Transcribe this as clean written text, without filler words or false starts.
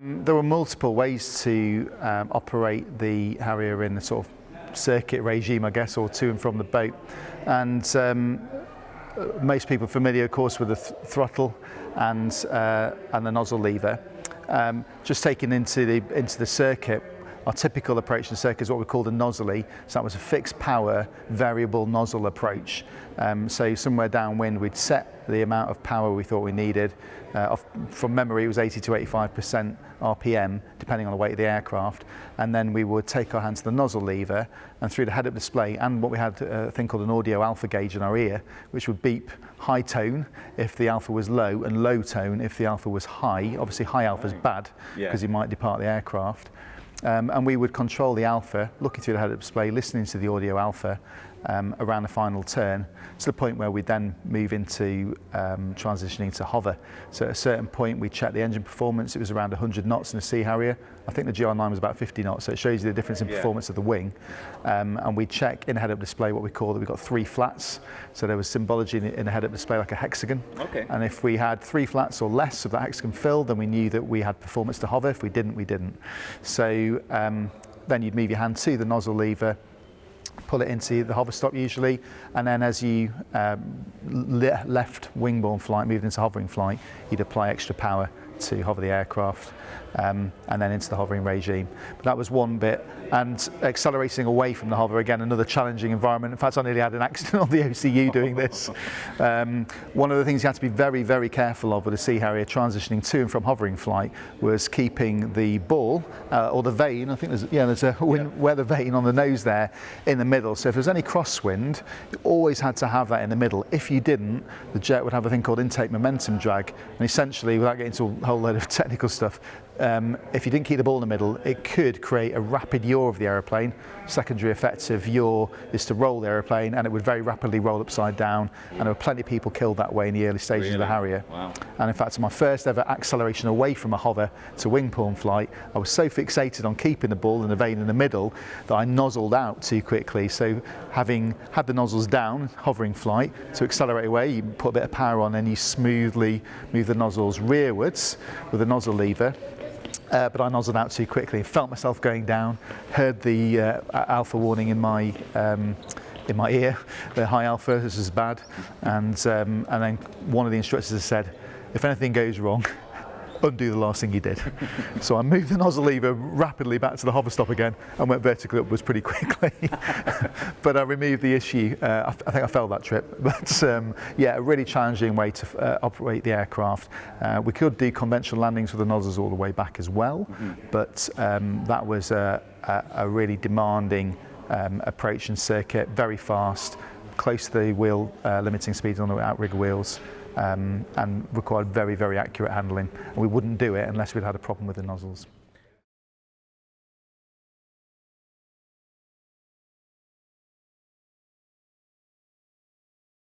There were multiple ways to operate the Harrier in the sort of circuit regime, I guess, or to and from the boat. And most people are familiar, of course, with the throttle and the nozzle lever. Just taken into the circuit, our typical approach to the circuit is what we call the nozzly. So that was a fixed power variable nozzle approach. So somewhere downwind we'd set the amount of power we thought we needed. From memory it was 80 to 85% RPM depending on the weight of the aircraft, and then we would take our hand to the nozzle lever, and through the head-up display and what we had a thing called an audio alpha gauge in our ear, which would beep high tone if the alpha was low and low tone if the alpha was high. Obviously high alpha is bad because you might depart the aircraft. And we would control the alpha, looking through the head-up display, listening to the audio alpha around the final turn, to the point where we then move into transitioning to hover. So at a certain point we checked the engine performance. It was around 100 knots in the Sea Harrier. I think the GR9 was about 50 knots, so it shows you the difference in performance of the wing. And we check in the head-up display what we call that we've got 3 flats. So there was symbology in the head-up display like a hexagon. And if we had 3 flats or less of that hexagon filled, then we knew that we had performance to hover. If we didn't, we didn't. So then you'd move your hand to the nozzle lever, pull it into the hover stop usually, and then as you left wing-borne flight, moved into hovering flight, you'd apply extra power to hover the aircraft, and then into the hovering regime. But that was one bit. And accelerating away from the hover, again, another challenging environment. In fact, I nearly had an accident on the OCU doing this. One of the things you had to be very, very careful of with the Sea Harrier transitioning to and from hovering flight was keeping the ball, or the vane, I think there's a weather vane on the nose there, in the middle. So if there's any crosswind, you always had to have that in the middle. If you didn't, the jet would have a thing called intake momentum drag. And essentially, without getting into a whole load of technical stuff, if you didn't keep the ball in the middle, it could create a rapid yaw of the aeroplane. Secondary effect of yaw is to roll the aeroplane, and it would very rapidly roll upside down, and there were plenty of people killed that way in the early stages of the Harrier. And in fact, on my first ever acceleration away from a hover to wing-borne flight, I was so fixated on keeping the ball in the vane in the middle that I nozzled out too quickly. So having had the nozzles down, hovering flight, to accelerate away, you put a bit of power on and you smoothly move the nozzles rearwards with the nozzle lever. But I nozzled out too quickly, felt myself going down, heard the alpha warning in my ear, the high alpha, this is bad, and then one of the instructors has said, if anything goes wrong, undo the last thing you did. So I moved the nozzle lever rapidly back to the hover stop again and went vertically upwards pretty quickly. But I removed the issue. I think I failed that trip. But yeah, a really challenging way to operate the aircraft. We could do conventional landings with the nozzles all the way back as well, but that was a really demanding approach and circuit, very fast, close to the wheel limiting speeds on the outrigger wheels. And required very, very accurate handling. And we wouldn't do it unless we'd had a problem with the nozzles.